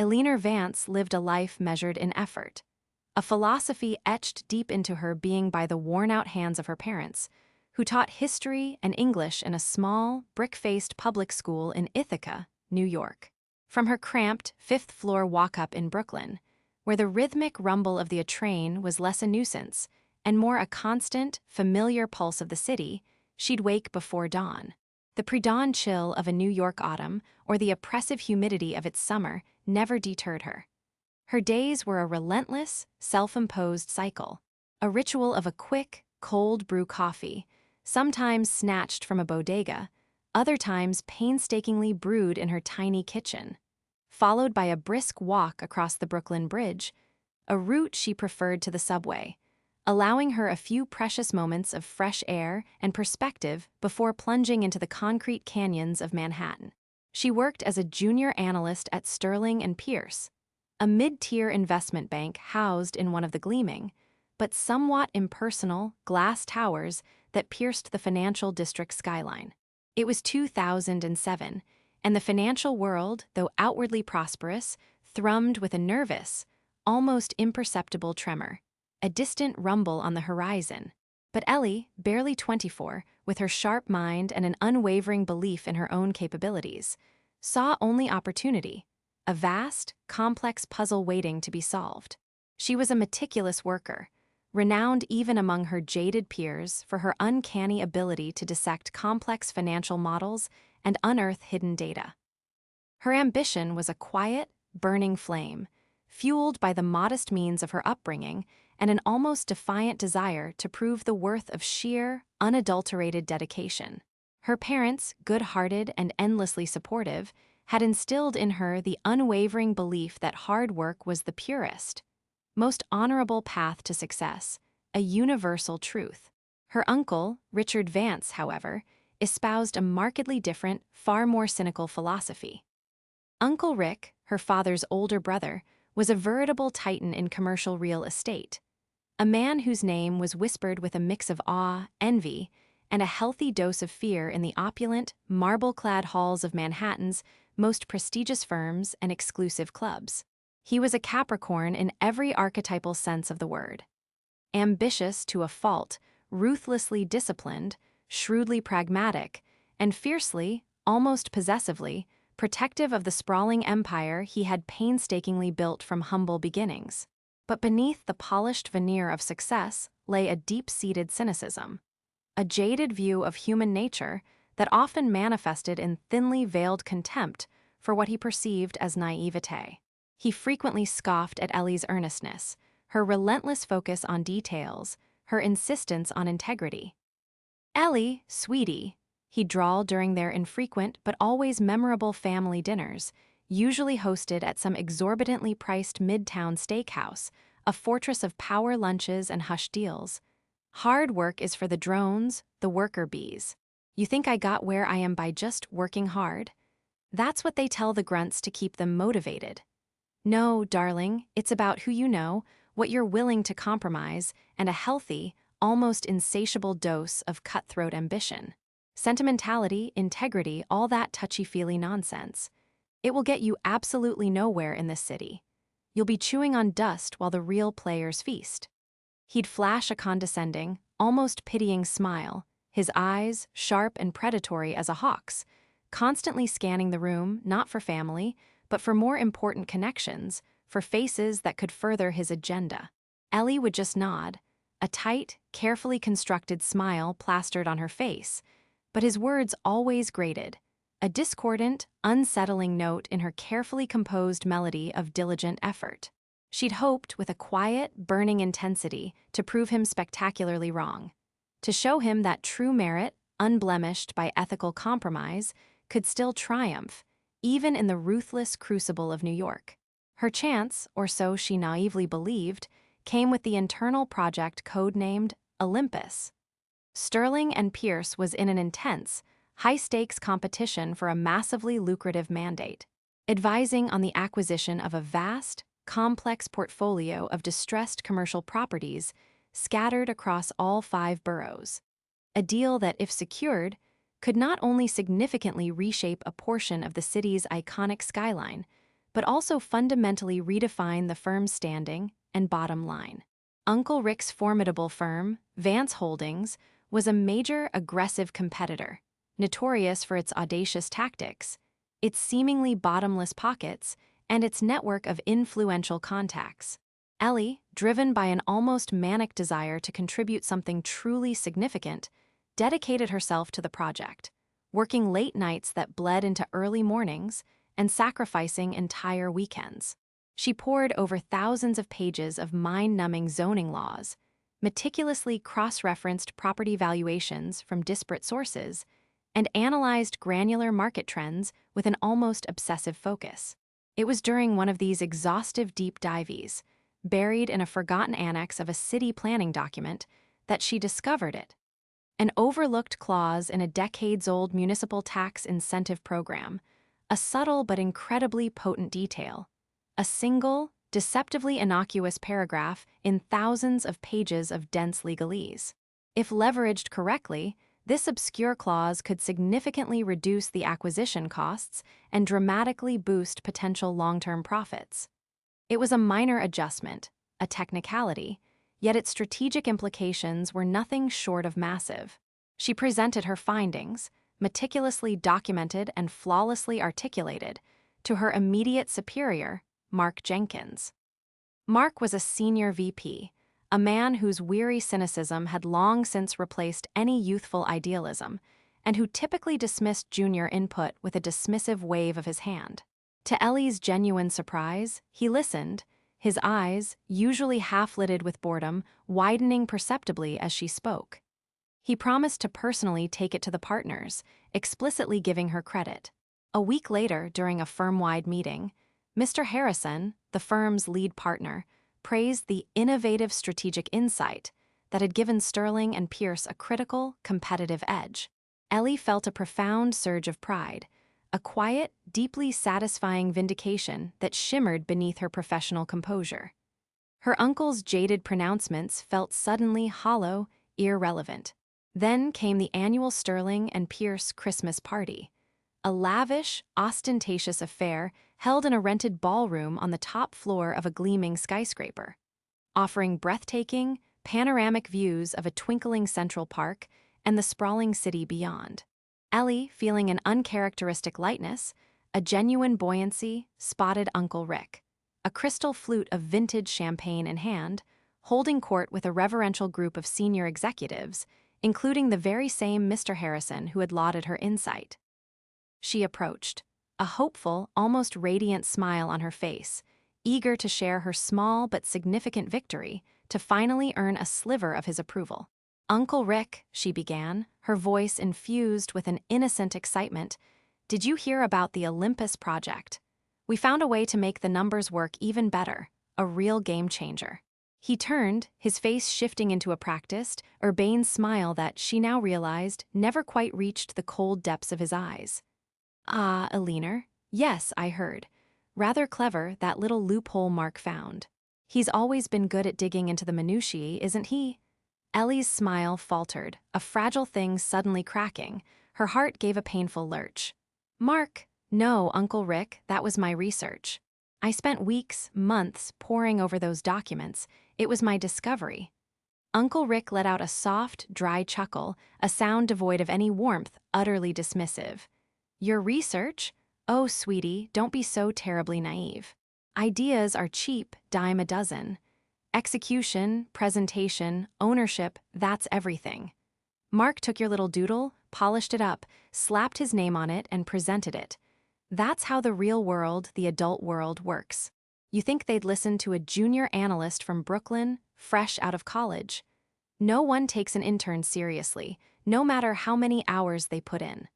Eleanor Vance lived a life measured in effort, a philosophy etched deep into her being by the worn-out hands of her parents, who taught history and English in a small, brick-faced public school in Ithaca, New York. From her cramped, fifth-floor walk-up in Brooklyn, where the rhythmic rumble of the train was less a nuisance and more a constant, familiar pulse of the city, she'd wake before dawn. The pre-dawn chill of a New York autumn or the oppressive humidity of its summer never deterred her. Her days were a relentless, self-imposed cycle, a ritual of a quick, cold brew coffee, sometimes snatched from a bodega, other times painstakingly brewed in her tiny kitchen, followed by a brisk walk across the Brooklyn Bridge, a route she preferred to the subway, allowing her a few precious moments of fresh air and perspective before plunging into the concrete canyons of Manhattan. She worked as a junior analyst at Sterling and Pierce, a mid-tier investment bank housed in one of the gleaming, but somewhat impersonal, glass towers that pierced the financial district skyline. It was 2007, and the financial world, though outwardly prosperous, thrummed with a nervous, almost imperceptible tremor, a distant rumble on the horizon. But Ellie, barely 24, with her sharp mind and an unwavering belief in her own capabilities, saw only opportunity, a vast, complex puzzle waiting to be solved. She was a meticulous worker, renowned even among her jaded peers for her uncanny ability to dissect complex financial models and unearth hidden data. Her ambition was a quiet, burning flame, fueled by the modest means of her upbringing and an almost defiant desire to prove the worth of sheer, unadulterated dedication. Her parents, good-hearted and endlessly supportive, had instilled in her the unwavering belief that hard work was the purest, most honorable path to success, a universal truth. Her uncle, Richard Vance, however, espoused a markedly different, far more cynical philosophy. Uncle Rick, her father's older brother, was a veritable titan in commercial real estate, a man whose name was whispered with a mix of awe, envy, and a healthy dose of fear in the opulent, marble-clad halls of Manhattan's most prestigious firms and exclusive clubs. He was a Capricorn in every archetypal sense of the word. Ambitious to a fault, ruthlessly disciplined, shrewdly pragmatic, and fiercely, almost possessively, protective of the sprawling empire he had painstakingly built from humble beginnings. But beneath the polished veneer of success lay a deep-seated cynicism, a jaded view of human nature that often manifested in thinly veiled contempt for what he perceived as naivete. He frequently scoffed at Ellie's earnestness, her relentless focus on details, her insistence on integrity. "Ellie, sweetie," he drawled during their infrequent but always memorable family dinners, usually hosted at some exorbitantly priced midtown steakhouse, a fortress of power lunches and hush deals. "Hard work is for the drones, the worker bees. You think I got where I am by just working hard? That's what they tell the grunts to keep them motivated. No, darling, it's about who you know, what you're willing to compromise, and a healthy, almost insatiable dose of cutthroat ambition. Sentimentality, integrity, all that touchy-feely nonsense. It will get you absolutely nowhere in this city. You'll be chewing on dust while the real players feast." He'd flash a condescending, almost pitying smile, his eyes sharp and predatory as a hawk's, constantly scanning the room not for family, but for more important connections, for faces that could further his agenda. Ellie would just nod, a tight, carefully constructed smile plastered on her face, but his words always grated, a discordant, unsettling note in her carefully composed melody of diligent effort. She'd hoped with a quiet, burning intensity to prove him spectacularly wrong, to show him that true merit, unblemished by ethical compromise, could still triumph, even in the ruthless crucible of New York. Her chance, or so she naively believed, came with the internal project codenamed Olympus. Sterling and Pierce was in an intense, high-stakes competition for a massively lucrative mandate, advising on the acquisition of a vast, complex portfolio of distressed commercial properties scattered across all 5 boroughs. A deal that, if secured, could not only significantly reshape a portion of the city's iconic skyline, but also fundamentally redefine the firm's standing and bottom line. Uncle Rick's formidable firm, Vance Holdings, was a major aggressive competitor, notorious for its audacious tactics, its seemingly bottomless pockets, and its network of influential contacts. Ellie, driven by an almost manic desire to contribute something truly significant, dedicated herself to the project, working late nights that bled into early mornings and sacrificing entire weekends. She pored over thousands of pages of mind-numbing zoning laws, meticulously cross-referenced property valuations from disparate sources, and analyzed granular market trends with an almost obsessive focus. It was during one of these exhaustive deep dives, buried in a forgotten annex of a city planning document, that she discovered it. An overlooked clause in a decades-old municipal tax incentive program, a subtle but incredibly potent detail. A single, deceptively innocuous paragraph in thousands of pages of dense legalese. If leveraged correctly, this obscure clause could significantly reduce the acquisition costs and dramatically boost potential long-term profits. It was a minor adjustment, a technicality, yet its strategic implications were nothing short of massive. She presented her findings, meticulously documented and flawlessly articulated, to her immediate superior, Mark Jenkins. Mark was a senior VP, a man whose weary cynicism had long since replaced any youthful idealism, and who typically dismissed junior input with a dismissive wave of his hand. To Ellie's genuine surprise, he listened, his eyes, usually half-lidded with boredom, widening perceptibly as she spoke. He promised to personally take it to the partners, explicitly giving her credit. A week later, during a firm-wide meeting, Mr. Harrison, the firm's lead partner, praised the innovative strategic insight that had given Sterling and Pierce a critical, competitive edge. Ellie felt a profound surge of pride, a quiet, deeply satisfying vindication that shimmered beneath her professional composure. Her uncle's jaded pronouncements felt suddenly hollow, irrelevant. Then came the annual Sterling and Pierce Christmas party, a lavish, ostentatious affair held in a rented ballroom on the top floor of a gleaming skyscraper, offering breathtaking, panoramic views of a twinkling Central Park and the sprawling city beyond. Ellie, feeling an uncharacteristic lightness, a genuine buoyancy, spotted Uncle Rick, a crystal flute of vintage champagne in hand, holding court with a reverential group of senior executives, including the very same Mr. Harrison who had lauded her insight. She approached, a hopeful, almost radiant smile on her face, eager to share her small but significant victory, to finally earn a sliver of his approval. "Uncle Rick," she began, her voice infused with an innocent excitement, "did you hear about the Olympus project? We found a way to make the numbers work even better, a real game changer." He turned, his face shifting into a practiced, urbane smile that she now realized never quite reached the cold depths of his eyes. "Ah, Eleanor, yes, I heard. Rather clever, that little loophole Mark found. He's always been good at digging into the minutiae, isn't he?" Ellie's smile faltered, a fragile thing suddenly cracking. Her heart gave a painful lurch. "Mark, no, Uncle Rick, that was my research. I spent weeks, months, poring over those documents. It was my discovery." Uncle Rick let out a soft, dry chuckle, a sound devoid of any warmth, utterly dismissive. "Your research? Oh, sweetie, don't be so terribly naive. Ideas are cheap, dime a dozen. Execution, presentation, ownership, that's everything. Mark took your little doodle, polished it up, slapped his name on it, and presented it. That's how the real world, the adult world, works. You think they'd listen to a junior analyst from Brooklyn, fresh out of college? No one takes an intern seriously, no matter how many hours they put in.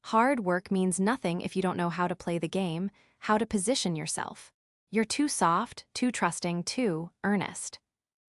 Hard work means nothing if you don't know how to play the game, how to position yourself. You're too soft, too trusting, too earnest.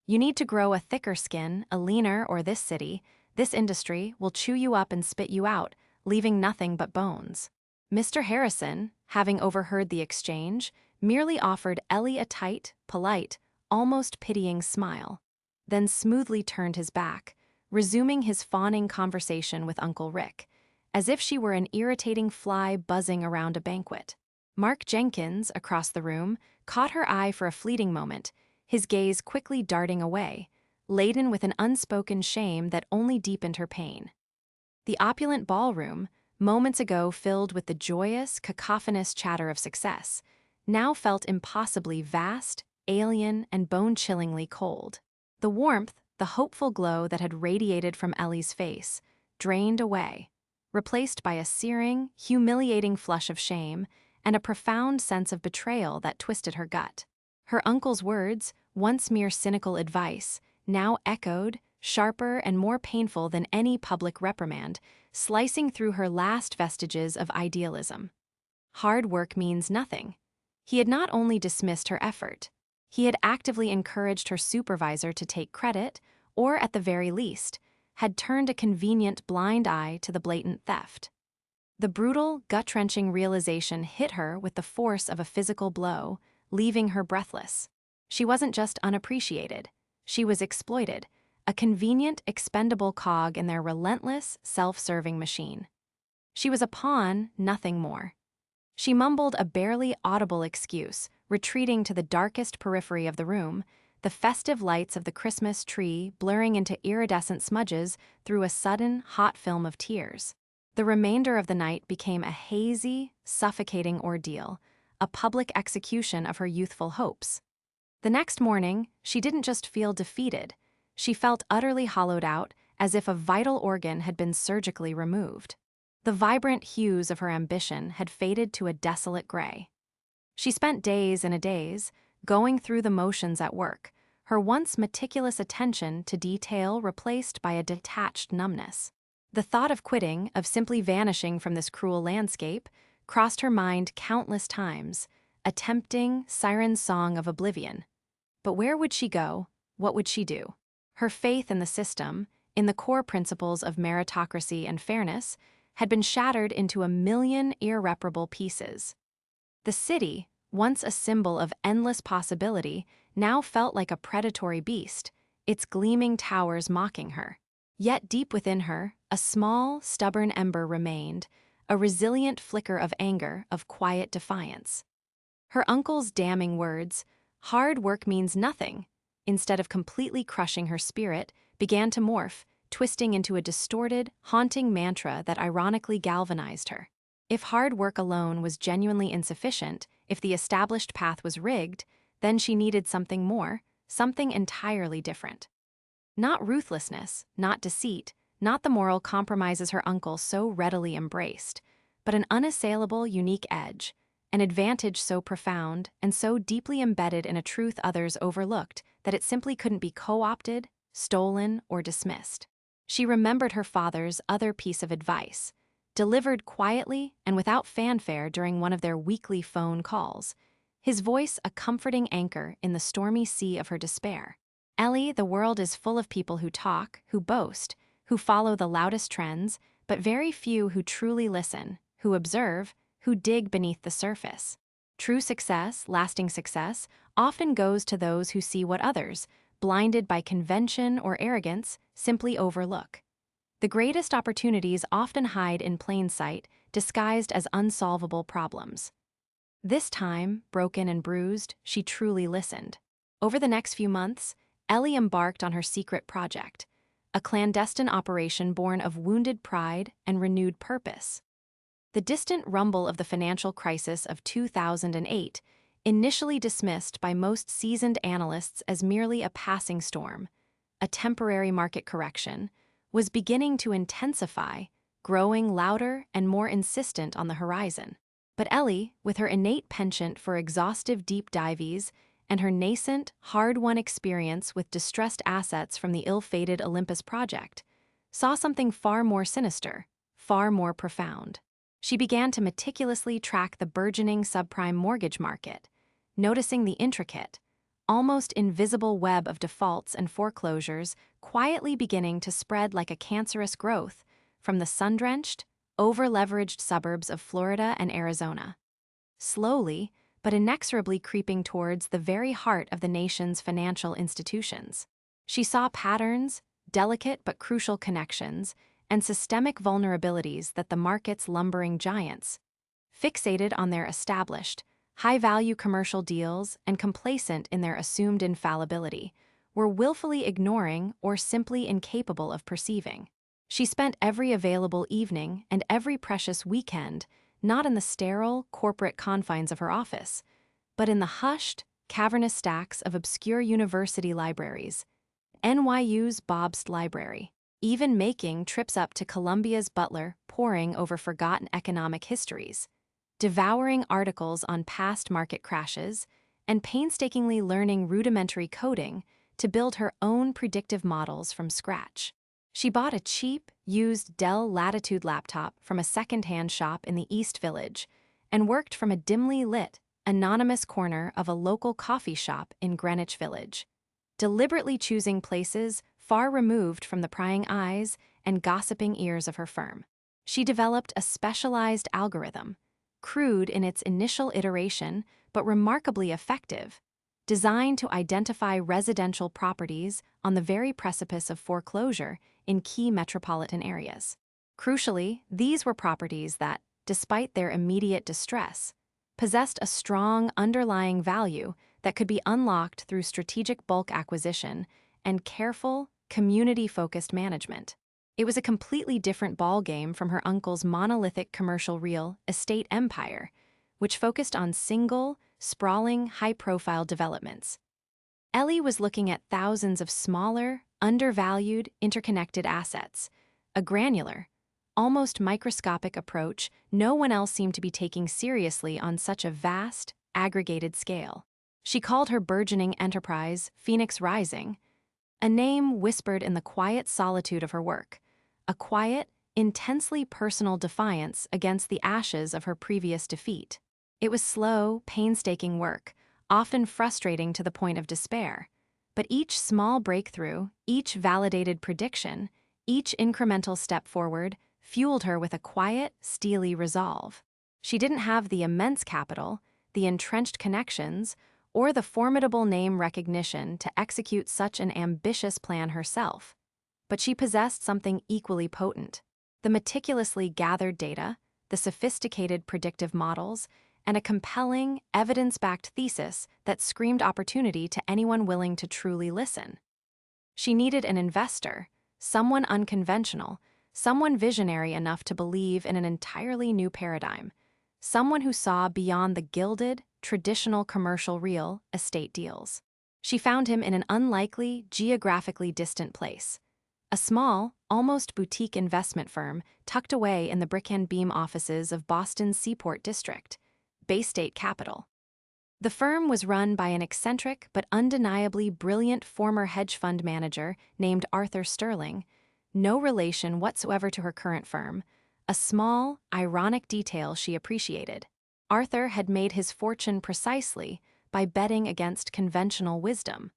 You need to grow a thicker skin, a leaner, or this city, this industry, will chew you up and spit you out, leaving nothing but bones." Mr. Harrison, having overheard the exchange, merely offered Ellie a tight, polite, almost pitying smile, then smoothly turned his back, resuming his fawning conversation with Uncle Rick, as if she were an irritating fly buzzing around a banquet. Mark Jenkins, across the room, caught her eye for a fleeting moment, his gaze quickly darting away, laden with an unspoken shame that only deepened her pain. The opulent ballroom, moments ago filled with the joyous, cacophonous chatter of success, now felt impossibly vast, alien, and bone-chillingly cold. The warmth, the hopeful glow that had radiated from Ellie's face, drained away, replaced by a searing, humiliating flush of shame and a profound sense of betrayal that twisted her gut. Her uncle's words, once mere cynical advice, now echoed, sharper and more painful than any public reprimand, slicing through her last vestiges of idealism. Hard work means nothing. He had not only dismissed her effort, he had actively encouraged her supervisor to take credit, or at the very least, had turned a convenient blind eye to the blatant theft. The brutal, gut-wrenching realization hit her with the force of a physical blow, leaving her breathless. She wasn't just unappreciated, she was exploited, a convenient, expendable cog in their relentless, self-serving machine. She was a pawn, nothing more. She mumbled a barely audible excuse, retreating to the darkest periphery of the room, the festive lights of the Christmas tree blurring into iridescent smudges through a sudden, hot film of tears. The remainder of the night became a hazy, suffocating ordeal, a public execution of her youthful hopes. The next morning, she didn't just feel defeated, she felt utterly hollowed out, as if a vital organ had been surgically removed. The vibrant hues of her ambition had faded to a desolate gray. She spent days and a days, going through the motions at work, her once meticulous attention to detail replaced by a detached numbness. The thought of quitting, of simply vanishing from this cruel landscape, crossed her mind countless times, a tempting, siren song of oblivion. But where would she go? What would she do? Her faith in the system, in the core principles of meritocracy and fairness, had been shattered into a million irreparable pieces. The city, once a symbol of endless possibility, now felt like a predatory beast, its gleaming towers mocking her. Yet deep within her, a small, stubborn ember remained, a resilient flicker of anger, of quiet defiance. Her uncle's damning words, "Hard work means nothing," instead of completely crushing her spirit, began to morph, twisting into a distorted, haunting mantra that ironically galvanized her. If hard work alone was genuinely insufficient, if the established path was rigged, then she needed something more, something entirely different. Not ruthlessness, not deceit, not the moral compromises her uncle so readily embraced, but an unassailable, unique edge, an advantage so profound and so deeply embedded in a truth others overlooked that it simply couldn't be co-opted, stolen, or dismissed. She remembered her father's other piece of advice, delivered quietly and without fanfare during one of their weekly phone calls, his voice a comforting anchor in the stormy sea of her despair. "Ellie, the world is full of people who talk, who boast, who follow the loudest trends, but very few who truly listen, who observe, who dig beneath the surface. True success, lasting success, often goes to those who see what others, blinded by convention or arrogance, simply overlook. The greatest opportunities often hide in plain sight, disguised as unsolvable problems." This time, broken and bruised, she truly listened. Over the next few months, Ellie embarked on her secret project, a clandestine operation born of wounded pride and renewed purpose. The distant rumble of the financial crisis of 2008, initially dismissed by most seasoned analysts as merely a passing storm, a temporary market correction, was beginning to intensify, growing louder and more insistent on the horizon. But Ellie, with her innate penchant for exhaustive deep dives and her nascent, hard-won experience with distressed assets from the ill-fated Olympus project, saw something far more sinister, far more profound. She began to meticulously track the burgeoning subprime mortgage market, noticing the intricate, almost invisible web of defaults and foreclosures quietly beginning to spread like a cancerous growth from the sun-drenched, over-leveraged suburbs of Florida and Arizona. Slowly, but inexorably creeping towards the very heart of the nation's financial institutions. She saw patterns, delicate but crucial connections, and systemic vulnerabilities that the market's lumbering giants fixated on their established, high-value commercial deals and complacent in their assumed infallibility, were willfully ignoring or simply incapable of perceiving. She spent every available evening and every precious weekend not in the sterile, corporate confines of her office, but in the hushed, cavernous stacks of obscure university libraries, NYU's Bobst Library, even making trips up to Columbia's Butler, poring over forgotten economic histories, devouring articles on past market crashes, and painstakingly learning rudimentary coding to build her own predictive models from scratch. She bought a cheap, used Dell Latitude laptop from a second-hand shop in the East Village and worked from a dimly lit, anonymous corner of a local coffee shop in Greenwich Village, deliberately choosing places far removed from the prying eyes and gossiping ears of her firm. She developed a specialized algorithm, crude in its initial iteration but remarkably effective, designed to identify residential properties on the very precipice of foreclosure in key metropolitan areas. Crucially, these were properties that, despite their immediate distress, possessed a strong underlying value that could be unlocked through strategic bulk acquisition and careful, community-focused management. It was a completely different ballgame from her uncle's monolithic commercial real estate empire, which focused on single, sprawling, high-profile developments. Ellie was looking at thousands of smaller, undervalued, interconnected assets, a granular, almost microscopic approach no one else seemed to be taking seriously on such a vast, aggregated scale. She called her burgeoning enterprise Phoenix Rising, a name whispered in the quiet solitude of her work, a quiet, intensely personal defiance against the ashes of her previous defeat. It was slow, painstaking work, often frustrating to the point of despair, but each small breakthrough, each validated prediction, each incremental step forward fueled her with a quiet, steely resolve. She didn't have the immense capital, the entrenched connections, or the formidable name recognition to execute such an ambitious plan herself, but she possessed something equally potent: the meticulously gathered data, the sophisticated predictive models, and a compelling, evidence-backed thesis that screamed opportunity to anyone willing to truly listen. She needed an investor, someone unconventional, someone visionary enough to believe in an entirely new paradigm, someone who saw beyond the gilded, traditional commercial real estate deals. She found him in an unlikely, geographically distant place, a small, almost boutique investment firm tucked away in the brick and beam offices of Boston's Seaport District, Bay State capital. The firm was run by an eccentric but undeniably brilliant former hedge fund manager named Arthur Sterling, no relation whatsoever to her current firm, a small, ironic detail she appreciated. Arthur had made his fortune precisely by betting against conventional wisdom,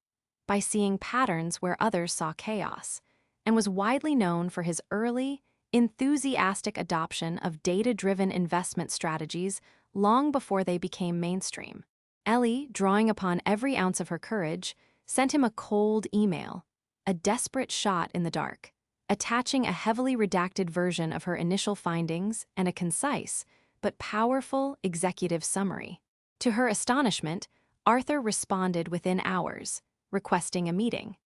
by seeing patterns where others saw chaos, and was widely known for his early, enthusiastic adoption of data-driven investment strategies long before they became mainstream. Ellie, drawing upon every ounce of her courage, sent him a cold email, a desperate shot in the dark, attaching a heavily redacted version of her initial findings and a concise, but powerful executive summary. To her astonishment, Arthur responded within hours, requesting a meeting.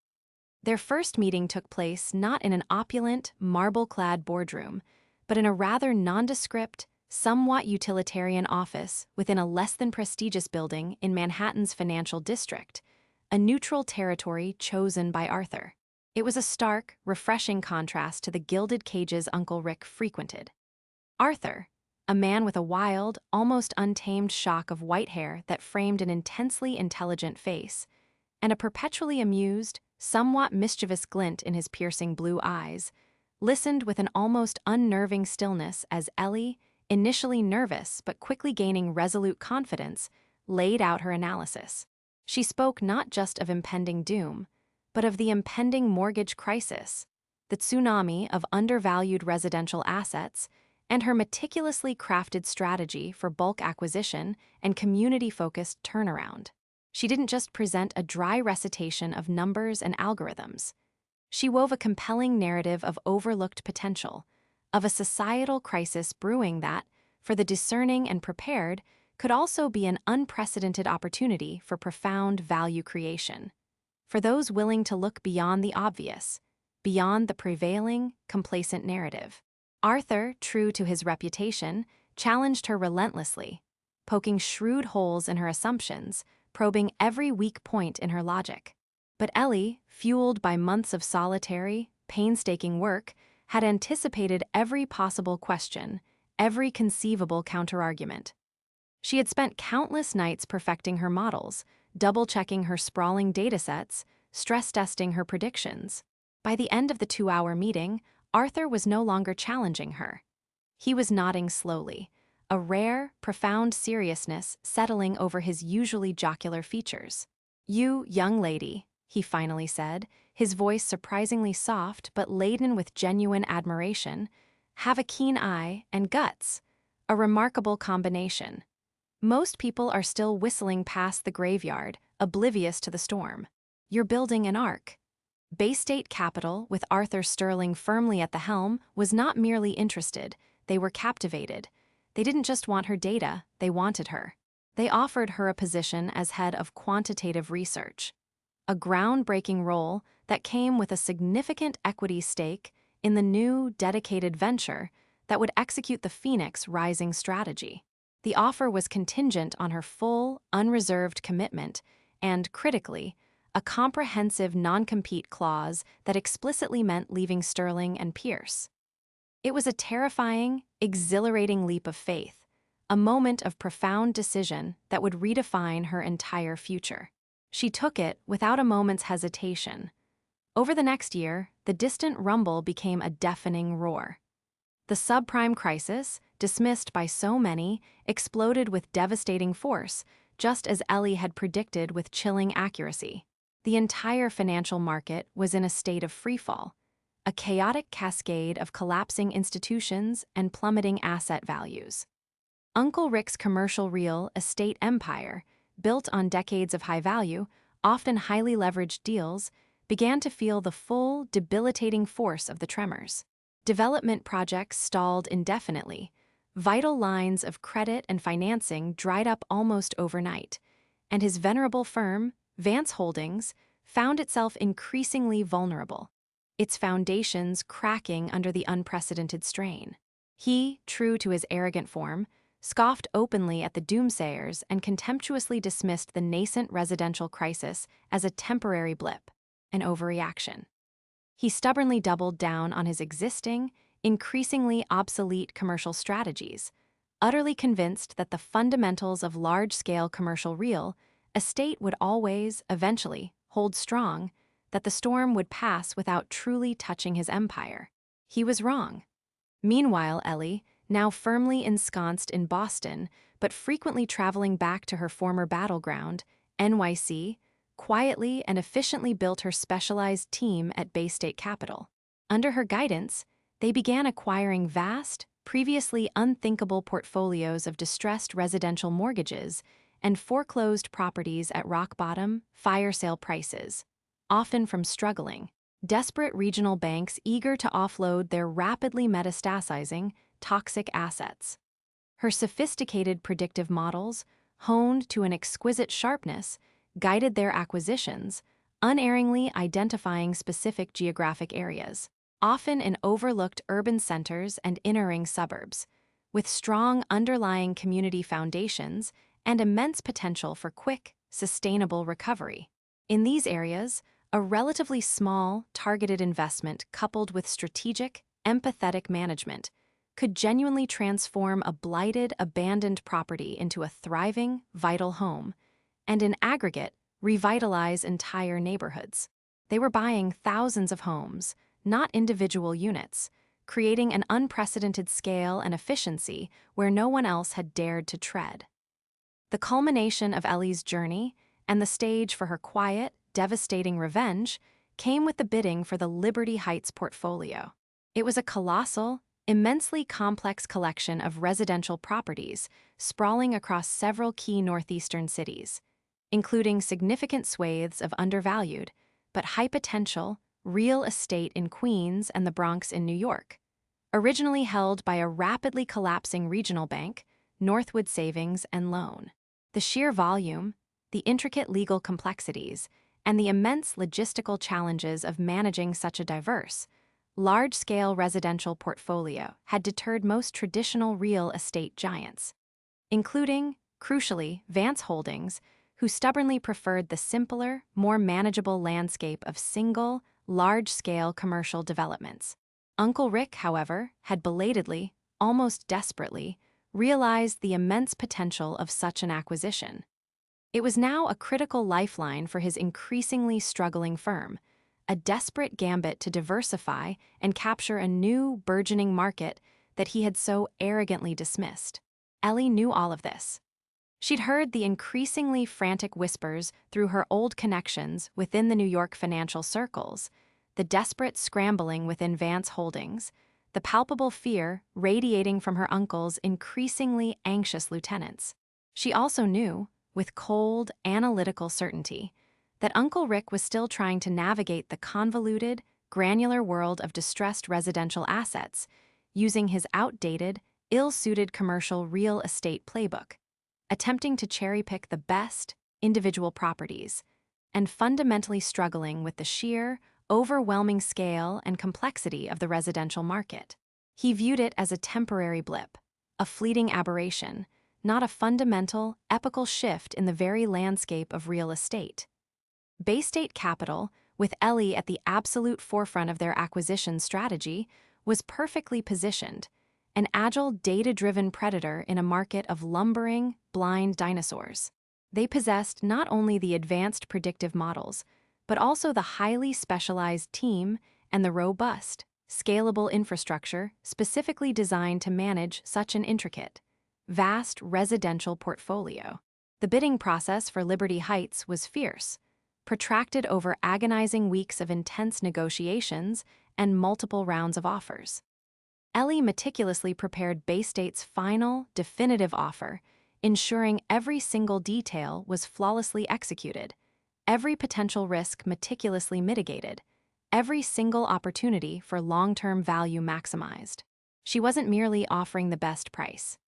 Their first meeting took place not in an opulent, marble-clad boardroom, but in a rather nondescript, somewhat utilitarian office within a less-than-prestigious building in Manhattan's financial district, a neutral territory chosen by Arthur. It was a stark, refreshing contrast to the gilded cages Uncle Rick frequented. Arthur, a man with a wild, almost untamed shock of white hair that framed an intensely intelligent face, and a perpetually amused, somewhat mischievous glint in his piercing blue eyes, listened with an almost unnerving stillness as Ellie, initially nervous but quickly gaining resolute confidence, laid out her analysis. She spoke not just of impending doom, but of the impending mortgage crisis, the tsunami of undervalued residential assets, and her meticulously crafted strategy for bulk acquisition and community-focused turnaround. She didn't just present a dry recitation of numbers and algorithms. She wove a compelling narrative of overlooked potential, of a societal crisis brewing that, for the discerning and prepared, could also be an unprecedented opportunity for profound value creation. For those willing to look beyond the obvious, beyond the prevailing, complacent narrative. Arthur, true to his reputation, challenged her relentlessly, poking shrewd holes in her assumptions, probing every weak point in her logic. But Ellie, fueled by months of solitary, painstaking work, had anticipated every possible question, every conceivable counterargument. She had spent countless nights perfecting her models, double-checking her sprawling datasets, stress-testing her predictions. By the end of the 2-hour meeting, Arthur was no longer challenging her. He was nodding slowly, a rare, profound seriousness settling over his usually jocular features. "You, young lady," he finally said, his voice surprisingly soft but laden with genuine admiration, "have a keen eye and guts, a remarkable combination. Most people are still whistling past the graveyard, oblivious to the storm. You're building an ark." Bay State Capital, with Arthur Sterling firmly at the helm, was not merely interested, they were captivated. They didn't just want her data, they wanted her. They offered her a position as head of quantitative research, a groundbreaking role that came with a significant equity stake in the new, dedicated venture that would execute the Phoenix Rising strategy. The offer was contingent on her full, unreserved commitment and, critically, a comprehensive non-compete clause that explicitly meant leaving Sterling and Pierce. It was a terrifying, exhilarating leap of faith, a moment of profound decision that would redefine her entire future. She took it without a moment's hesitation. Over the next year, the distant rumble became a deafening roar. The subprime crisis, dismissed by so many, exploded with devastating force, just as Ellie had predicted with chilling accuracy. The entire financial market was in a state of freefall, a chaotic cascade of collapsing institutions and plummeting asset values. Uncle Rick's commercial real estate empire, built on decades of high value, often highly leveraged deals, began to feel the full, debilitating force of the tremors. Development projects stalled indefinitely, vital lines of credit and financing dried up almost overnight, and his venerable firm, Vance Holdings, found itself increasingly vulnerable, its foundations cracking under the unprecedented strain. He, true to his arrogant form, scoffed openly at the doomsayers and contemptuously dismissed the nascent residential crisis as a temporary blip, an overreaction. He stubbornly doubled down on his existing, increasingly obsolete commercial strategies, utterly convinced that the fundamentals of large-scale commercial real estate would always, eventually, hold strong, that the storm would pass without truly touching his empire. He was wrong. Meanwhile, Ellie, now firmly ensconced in Boston, but frequently traveling back to her former battleground, NYC, quietly and efficiently built her specialized team at Bay State Capital. Under her guidance, they began acquiring vast, previously unthinkable portfolios of distressed residential mortgages and foreclosed properties at rock-bottom, fire-sale prices, often from struggling, desperate regional banks eager to offload their rapidly metastasizing, toxic assets. Her sophisticated predictive models, honed to an exquisite sharpness, guided their acquisitions, unerringly identifying specific geographic areas, often in overlooked urban centers and inner-ring suburbs, with strong underlying community foundations and immense potential for quick, sustainable recovery. In these areas, a relatively small, targeted investment coupled with strategic, empathetic management could genuinely transform a blighted, abandoned property into a thriving, vital home, and in aggregate, revitalize entire neighborhoods. They were buying thousands of homes, not individual units, creating an unprecedented scale and efficiency where no one else had dared to tread. The culmination of Ellie's journey, and the stage for her quiet, devastating revenge, came with the bidding for the Liberty Heights portfolio. It was a colossal, immensely complex collection of residential properties sprawling across several key northeastern cities, including significant swathes of undervalued, but high-potential, real estate in Queens and the Bronx in New York. originally held by a rapidly collapsing regional bank, Northwood Savings and Loan. The sheer volume, the intricate legal complexities, and the immense logistical challenges of managing such a diverse, large-scale residential portfolio had deterred most traditional real estate giants, including, crucially, Vance Holdings, who stubbornly preferred the simpler, more manageable landscape of single, large-scale commercial developments. Uncle Rick, however, had belatedly, almost desperately, realized the immense potential of such an acquisition. It was now a critical lifeline for his increasingly struggling firm, a desperate gambit to diversify and capture a new, burgeoning market that he had so arrogantly dismissed. Ellie knew all of this. She'd heard the increasingly frantic whispers through her old connections within the New York financial circles, the desperate scrambling within Vance Holdings, the palpable fear radiating from her uncle's increasingly anxious lieutenants. She also knew, with cold, analytical certainty, that Uncle Rick was still trying to navigate the convoluted, granular world of distressed residential assets, using his outdated, ill-suited commercial real estate playbook, attempting to cherry-pick the best individual properties, and fundamentally struggling with the sheer, overwhelming scale and complexity of the residential market. He viewed it as a temporary blip, a fleeting aberration, not a fundamental, epical shift in the very landscape of real estate. Bay State Capital, with Ellie at the absolute forefront of their acquisition strategy, was perfectly positioned, an agile, data-driven predator in a market of lumbering, blind dinosaurs. They possessed not only the advanced predictive models, but also the highly specialized team and the robust, scalable infrastructure specifically designed to manage such an intricate, vast residential portfolio. The bidding process for Liberty Heights was fierce, protracted over agonizing weeks of intense negotiations and multiple rounds of offers. Ellie meticulously prepared Bay State's final, definitive offer, ensuring every single detail was flawlessly executed, every potential risk meticulously mitigated, every single opportunity for long-term value maximized. She wasn't merely offering the best price.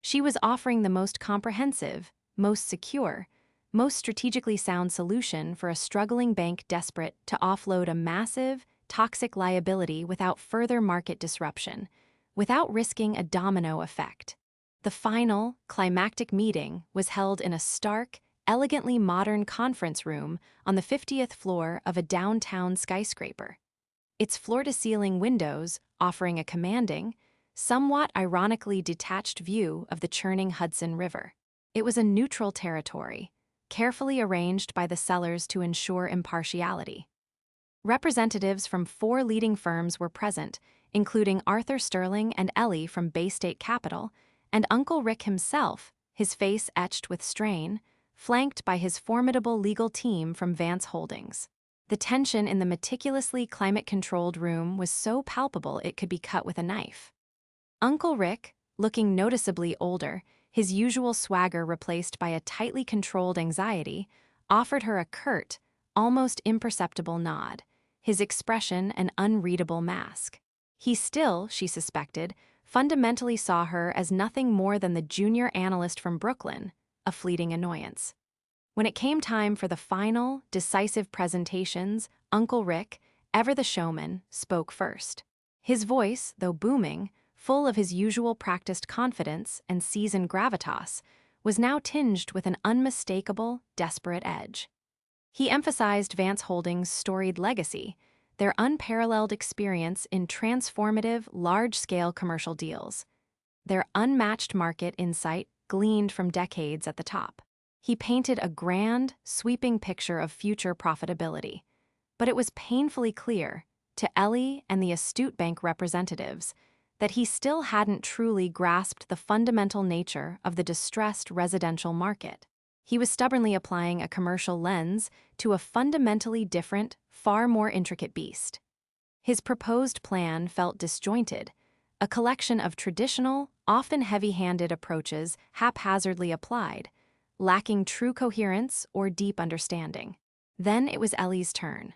She was offering the most comprehensive, most secure, most strategically sound solution for a struggling bank desperate to offload a massive, toxic liability without further market disruption, without risking a domino effect. The final, climactic meeting was held in a stark, elegantly modern conference room on the 50th floor of a downtown skyscraper. Its floor-to-ceiling windows offering a commanding, somewhat ironically detached view of the churning Hudson River. It was a neutral territory, carefully arranged by the sellers to ensure impartiality. Representatives from 4 leading firms were present, including Arthur Sterling and Ellie from Bay State Capital, and Uncle Rick himself, his face etched with strain, flanked by his formidable legal team from Vance Holdings. The tension in the meticulously climate-controlled room was so palpable it could be cut with a knife. Uncle Rick, looking noticeably older, his usual swagger replaced by a tightly controlled anxiety, offered her a curt, almost imperceptible nod, his expression an unreadable mask. He still, she suspected, fundamentally saw her as nothing more than the junior analyst from Brooklyn, a fleeting annoyance. When it came time for the final, decisive presentations, Uncle Rick, ever the showman, spoke first. His voice, though booming, full of his usual practiced confidence and seasoned gravitas, was now tinged with an unmistakable, desperate edge. He emphasized Vance Holdings' storied legacy, their unparalleled experience in transformative, large-scale commercial deals, their unmatched market insight gleaned from decades at the top. He painted a grand, sweeping picture of future profitability, but it was painfully clear, to Ellie and the astute bank representatives, that he still hadn't truly grasped the fundamental nature of the distressed residential market. He was stubbornly applying a commercial lens to a fundamentally different, far more intricate beast. His proposed plan felt disjointed, a collection of traditional, often heavy-handed approaches haphazardly applied, lacking true coherence or deep understanding. Then it was Ellie's turn.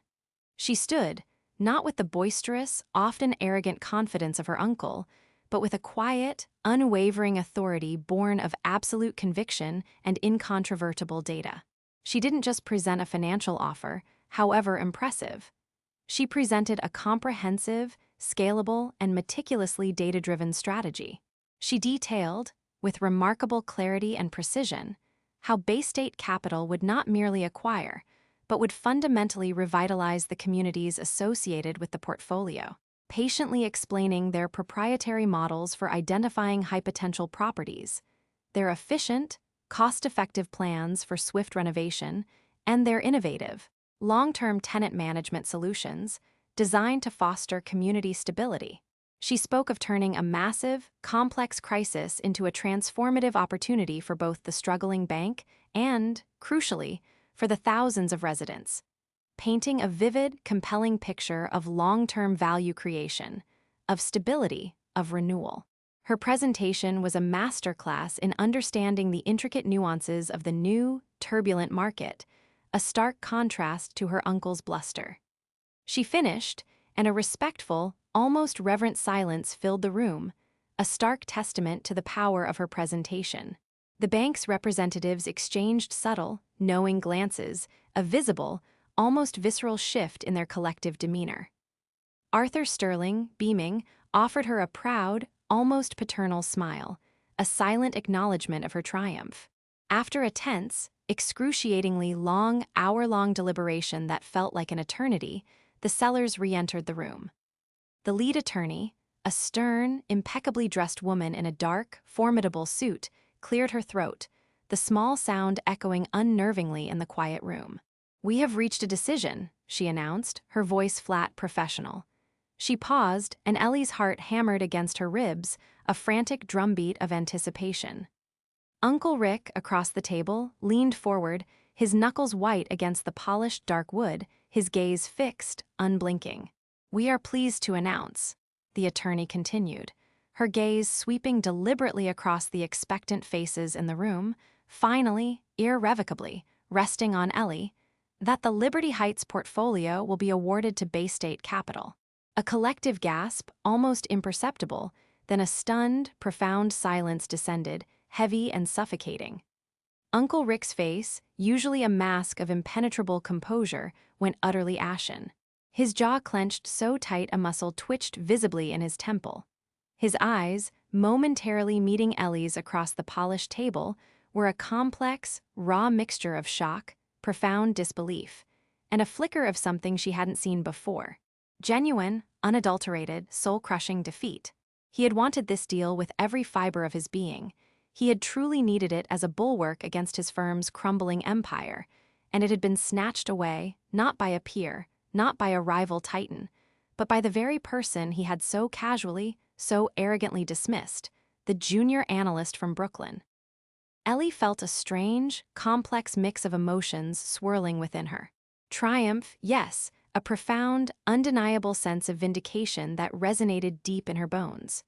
She stood, not with the boisterous, often arrogant confidence of her uncle, but with a quiet, unwavering authority born of absolute conviction and incontrovertible data. She didn't just present a financial offer, however impressive. She presented a comprehensive, scalable, and meticulously data-driven strategy. She detailed, with remarkable clarity and precision, how Bay State Capital would not merely acquire, but would fundamentally revitalize the communities associated with the portfolio, patiently explaining their proprietary models for identifying high-potential properties, their efficient, cost-effective plans for swift renovation, and their innovative, long-term tenant management solutions designed to foster community stability. She spoke of turning a massive, complex crisis into a transformative opportunity for both the struggling bank and, crucially, for the thousands of residents, painting a vivid, compelling picture of long-term value creation, of stability, of renewal. Her presentation was a masterclass in understanding the intricate nuances of the new, turbulent market, a stark contrast to her uncle's bluster. She finished, and a respectful, almost reverent silence filled the room, a stark testament to the power of her presentation. The bank's representatives exchanged subtle, knowing glances, a visible, almost visceral shift in their collective demeanor. Arthur Sterling, beaming, offered her a proud, almost paternal smile, a silent acknowledgement of her triumph. After a tense, excruciatingly long, hour-long deliberation that felt like an eternity, the sellers re-entered the room. The lead attorney, a stern, impeccably dressed woman in a dark, formidable suit, cleared her throat, the small sound echoing unnervingly in the quiet room. "We have reached a decision," she announced, her voice flat, professional. She paused, and Ellie's heart hammered against her ribs, a frantic drumbeat of anticipation. Uncle Rick, across the table, leaned forward, his knuckles white against the polished dark wood, his gaze fixed, unblinking. "We are pleased to announce," the attorney continued, her gaze sweeping deliberately across the expectant faces in the room, finally, irrevocably, resting on Ellie, that the Liberty Heights portfolio will be awarded to Bay State Capital. A collective gasp, almost imperceptible, then a stunned, profound silence descended, heavy and suffocating. Uncle Rick's face, usually a mask of impenetrable composure, went utterly ashen. His jaw clenched so tight a muscle twitched visibly in his temple. His eyes, momentarily meeting Ellie's across the polished table, were a complex, raw mixture of shock, profound disbelief, and a flicker of something she hadn't seen before. Genuine, unadulterated, soul-crushing defeat. He had wanted this deal with every fiber of his being. He had truly needed it as a bulwark against his firm's crumbling empire, and it had been snatched away, not by a peer, not by a rival titan, but by the very person he had so casually, so arrogantly dismissed, the junior analyst from Brooklyn. Ellie felt a strange, complex mix of emotions swirling within her. Triumph, yes, a profound, undeniable sense of vindication that resonated deep in her bones.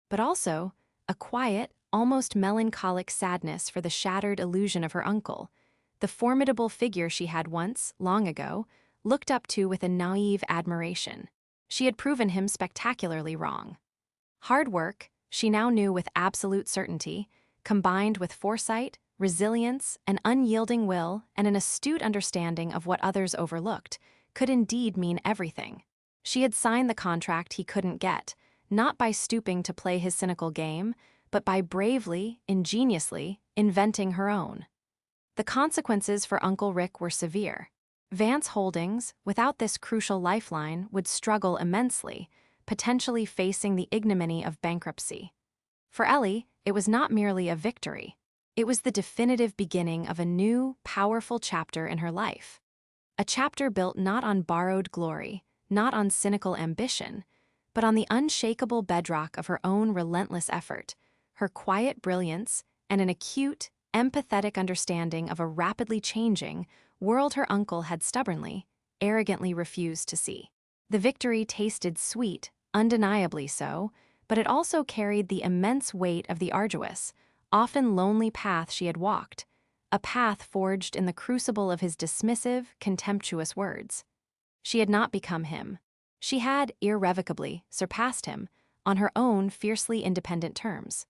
But also, a quiet, almost melancholic sadness for the shattered illusion of her uncle, the formidable figure she had once, long ago, looked up to with a naive admiration. She had proven him spectacularly wrong. Hard work, she now knew with absolute certainty, combined with foresight, resilience, an unyielding will, and an astute understanding of what others overlooked, could indeed mean everything. She had signed the contract he couldn't get, not by stooping to play his cynical game, but by bravely, ingeniously, inventing her own. The consequences for Uncle Rick were severe. Vance Holdings, without this crucial lifeline, would struggle immensely, potentially facing the ignominy of bankruptcy. For Ellie, it was not merely a victory. It was the definitive beginning of a new, powerful chapter in her life. A chapter built not on borrowed glory, not on cynical ambition, but on the unshakable bedrock of her own relentless effort, her quiet brilliance, and an acute, empathetic understanding of a rapidly changing world her uncle had stubbornly, arrogantly refused to see. The victory tasted sweet, undeniably so, but it also carried the immense weight of the arduous, often lonely path she had walked, a path forged in the crucible of his dismissive, contemptuous words. She had not become him. She had, irrevocably, surpassed him, on her own fiercely independent terms.